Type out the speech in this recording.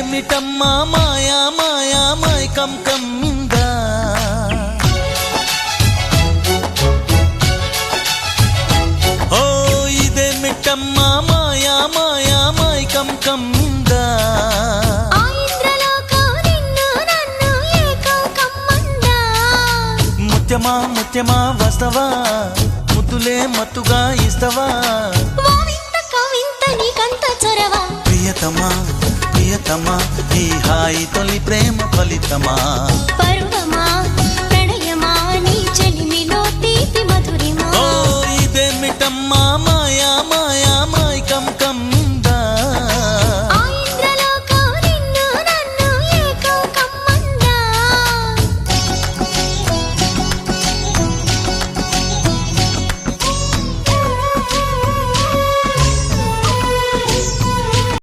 ఇదేమిటమ్మా మాయా మాయా మైకం కమ్మిందా ఓ ఇదేమిటమ్మా మాయా మాయా మైకం కమ్మిందా ముత్యమా ముత్యమా వస్తవా ముద్దులే మత్తుగా ఇస్తవా ప్రియతమా ప్రియతమా ఈ హాయి తొలి ప్రేమ ఫలితమా